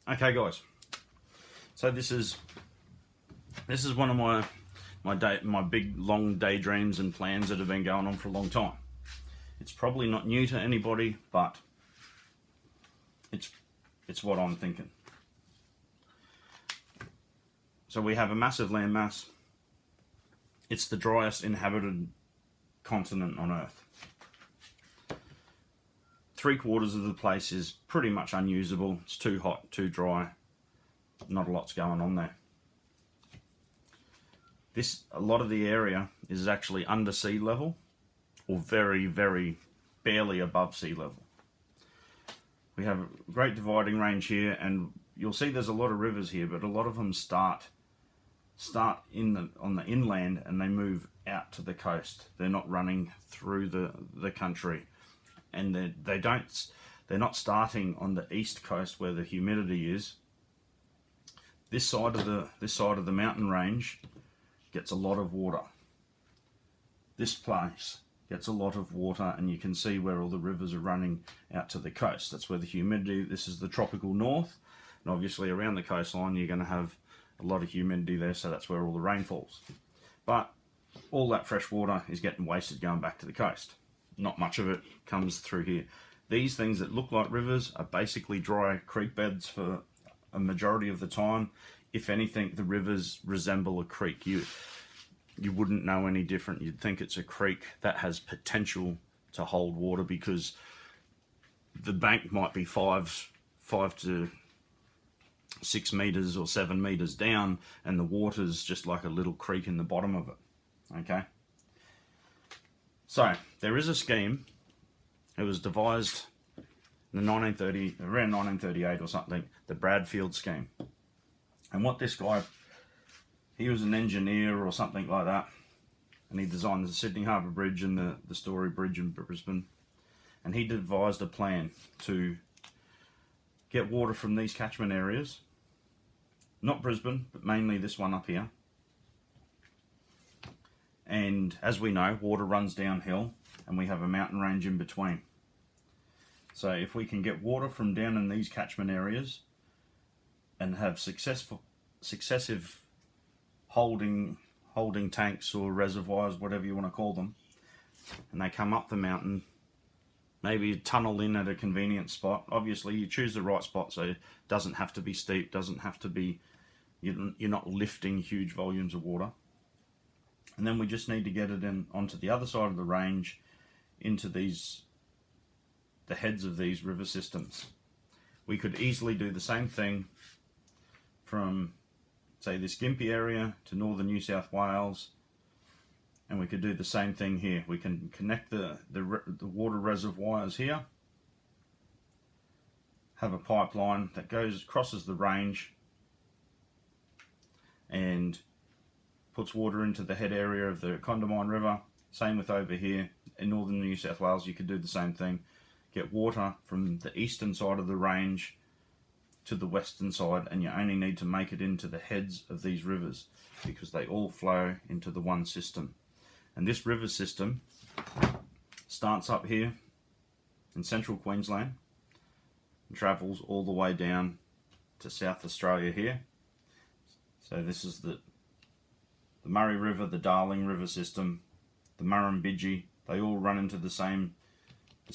Okay guys, so this is one of my big long daydreams and plans that have been going on for a long time. It's probably not new to anybody, but it's what I'm thinking. So we have a massive landmass. It's the driest inhabited continent on Earth. 3/4 of the place is pretty much unusable. It's too hot, too dry. Not a lot's going on there. A lot of the area is actually under sea level, or very, very barely above sea level. We have a great dividing range here, and you'll see there's a lot of rivers here, but a lot of them start on the inland and they move out to the coast. They're not running through the country, and they're not starting on the east coast where the humidity is. This side of the mountain range gets a lot of water. This place gets a lot of water, and you can see where all the rivers are running out to the coast. That's where the humidity, this is the tropical north, and obviously around the coastline you're going to have a lot of humidity there, so that's where all the rain falls. But all that fresh water is getting wasted going back to the coast. Not much of it comes through here. These things that look like rivers are basically dry creek beds for a majority of the time. If anything, the rivers resemble a creek. You wouldn't know any different. You'd think it's a creek that has potential to hold water, because the bank might be 5 to 6 meters or 7 meters down, and the water's just like a little creek in the bottom of it. Okay, so there is a scheme. It was devised in the around 1938 or something, the Bradfield scheme. And what this guy, he was an engineer or something like that, and he designed the Sydney Harbour Bridge and the Story Bridge in Brisbane, and he devised a plan to get water from these catchment areas, not Brisbane, but mainly this one up here. And as we know, water runs downhill, and we have a mountain range in between. So if we can get water from down in these catchment areas and have successive holding tanks or reservoirs, whatever you want to call them, and they come up the mountain, maybe tunnel in at a convenient spot. Obviously you choose the right spot, so it doesn't have to be steep, doesn't have to be, you're not lifting huge volumes of water. And then we just need to get it in onto the other side of the range, into the heads of these river systems. We could easily do the same thing from, say, this Gympie area to northern New South Wales, and we could do the same thing here. We can connect the water reservoirs here, have a pipeline that crosses the range and puts water into the head area of the Condamine River. Same with over here in northern New South Wales. You could do the same thing. Get water from the eastern side of the range to the western side, and you only need to make it into the heads of these rivers, because they all flow into the one system. And this river system starts up here in central Queensland and travels all the way down to South Australia here. So this is the Murray River, the Darling River system, the Murrumbidgee. They all run into the same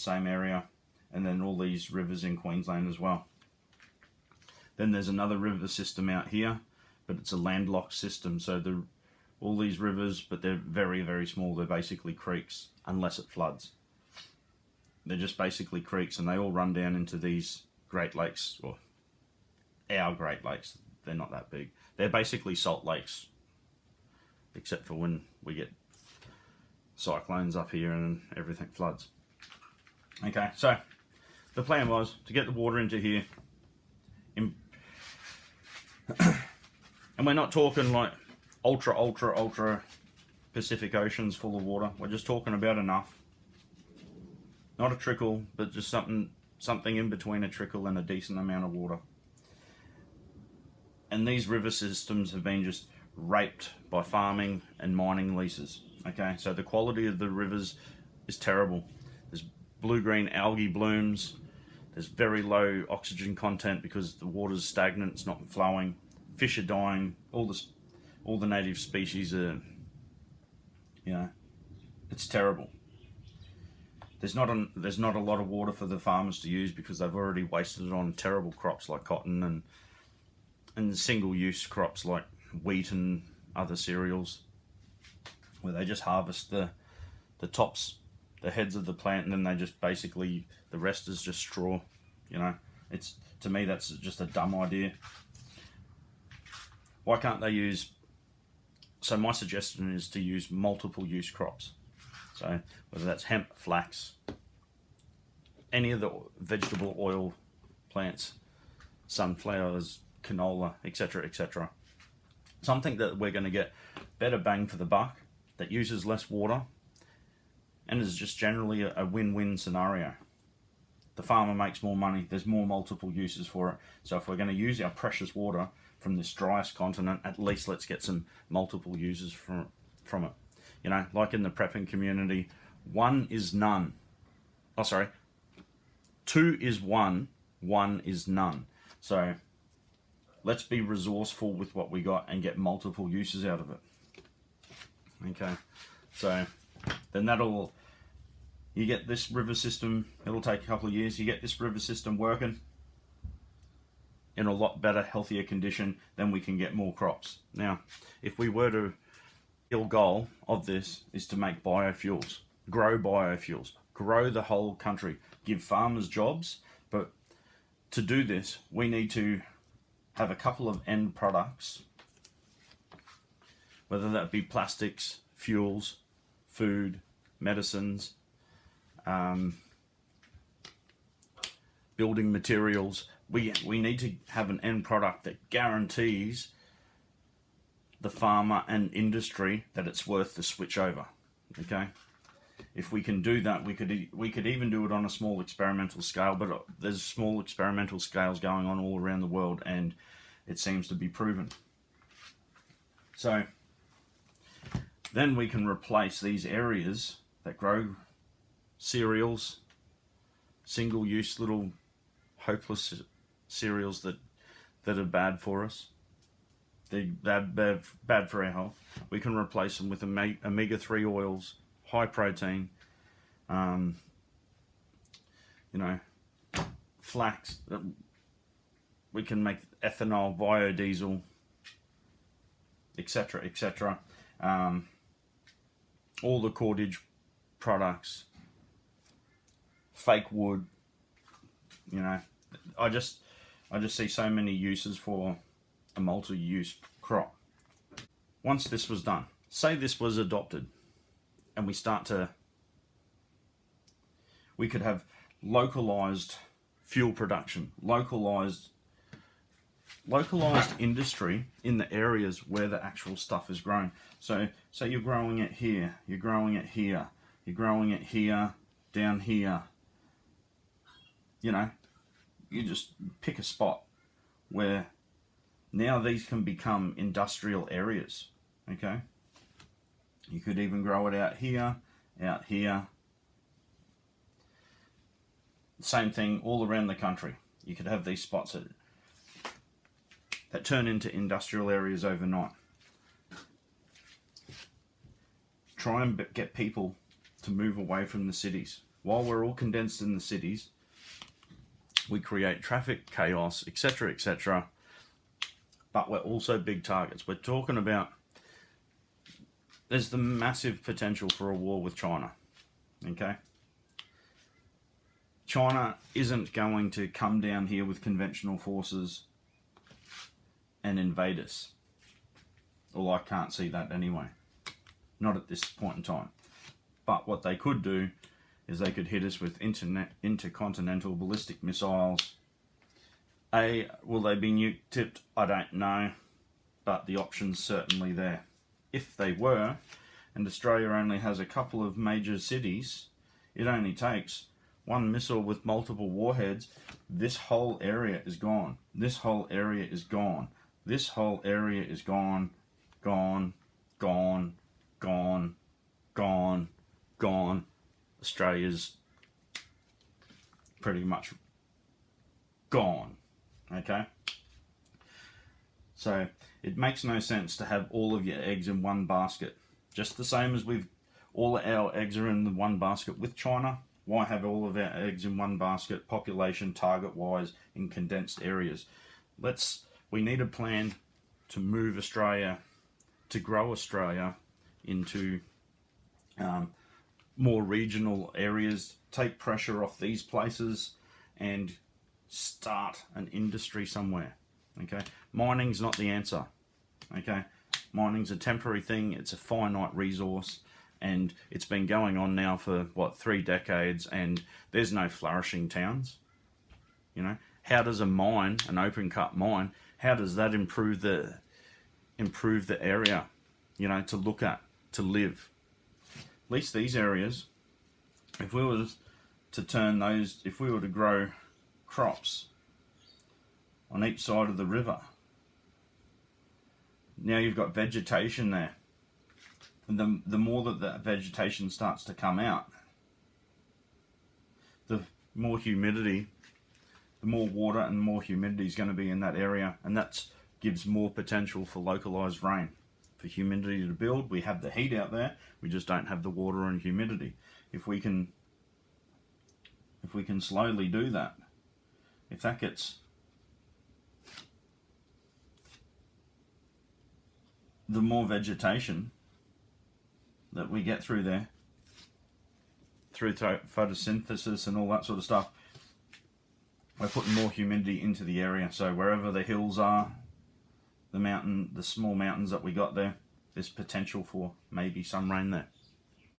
area, and then all these rivers in Queensland as well. Then there's another river system out here, but it's a landlocked system. So all these rivers, but they're very, very small. They're basically creeks, unless it floods. They're just basically creeks, and they all run down into these Great Lakes, or our Great Lakes. They're not that big. They're basically salt lakes, except for when we get cyclones up here and everything floods. Okay, so the plan was to get the water into here, and we're not talking like ultra Pacific Oceans full of water. We're just talking about enough, not a trickle, but just something in between a trickle and a decent amount of water. And these river systems have been just raped by farming and mining leases. Okay, so the quality of the rivers is terrible. There's blue-green algae blooms. There's very low oxygen content because the water's stagnant, it's not flowing. Fish are dying. All the native species are, it's terrible. There's not a lot of water for the farmers to use because they've already wasted it on terrible crops like cotton and single-use crops like wheat and other cereals, where they just harvest the tops, the heads of the plant, and then they just basically, the rest is just straw. It's, to me, that's just a dumb idea. Why can't they use, so my suggestion is to use multiple use crops. So whether that's hemp, flax, any of the vegetable oil plants, sunflowers, canola, etc., etc. Something that we're going to get better bang for the buck, that uses less water, and is just generally a win-win scenario. The farmer makes more money, there's more multiple uses for it. So if we're going to use our precious water from this driest continent, at least let's get some multiple uses from it. Like in the prepping community, one is none. Oh, sorry. Two is one is none. So let's be resourceful with what we got and get multiple uses out of it. Okay, so then you get this river system, it'll take a couple of years, you get this river system working in a lot better, healthier condition, then we can get more crops. Now, if we were to, the goal of this is to make biofuels, grow the whole country, give farmers jobs, but to do this, we need to have a couple of end products, whether that be plastics, fuels, food, medicines, building materials. We need to have an end product that guarantees the farmer and industry that it's worth the switch over. Okay, if we can do that, we could even do it on a small experimental scale, but there's small experimental scales going on all around the world, and it seems to be proven. So then we can replace these areas that grow cereals, single-use little hopeless cereals that are bad for us. They're bad for our health. We can replace them with omega-3 oils, high protein, flax. We can make ethanol, biodiesel, etc., etc. All the cordage products, fake wood. I just see so many uses for a multi-use crop. Once this was done, say this was adopted, and we could have localized fuel production, localized industry in the areas where the actual stuff is grown. So you're growing it here, you're growing it here, you're growing it here, down here. You just pick a spot where now these can become industrial areas. Okay, you could even grow it out here, out here. Same thing all around the country. You could have these spots that turn into industrial areas overnight. Try and get people to move away from the cities. While we're all condensed in the cities, we create traffic, chaos, etc., etc. But we're also big targets. We're talking about, there's the massive potential for a war with China. Okay? China isn't going to come down here with conventional forces and invade us. Well, I can't see that anyway. Not at this point in time. But what they could do is they could hit us with intercontinental ballistic missiles. Will they be nuke tipped? I don't know. But the option's certainly there. If they were, and Australia only has a couple of major cities, it only takes one missile with multiple warheads. This whole area is gone. This whole area is gone. This whole area is gone. Gone. Gone. Gone. Gone. Gone. Australia's pretty much gone. Okay? So it makes no sense to have all of your eggs in one basket. Just the same as all our eggs are in the one basket with China. Why have all of our eggs in one basket, population target wise, in condensed areas? We need a plan to move Australia, to grow Australia into more regional areas, take pressure off these places, and start an industry somewhere. Okay, mining's not the answer. Okay, mining's a temporary thing. It's a finite resource, and it's been going on now for 3 decades, and there's no flourishing towns. You know, how does a mine, an open cut mine, how does that improve the area? You know, to look at, to live. At least these areas, if we were to turn those, if we were to grow crops on each side of the river, now you've got vegetation there. And the more that vegetation starts to come out, the more humidity, the more water and more humidity is going to be in that area, and that gives more potential for localized rain. For humidity to build, we have the heat out there, we just don't have the water and humidity. If we can slowly do that, if that gets the more vegetation that we get through there, through photosynthesis and all that sort of stuff, we're putting more humidity into the area. So wherever the hills are, the small mountains that we got there, there's potential for maybe some rain there.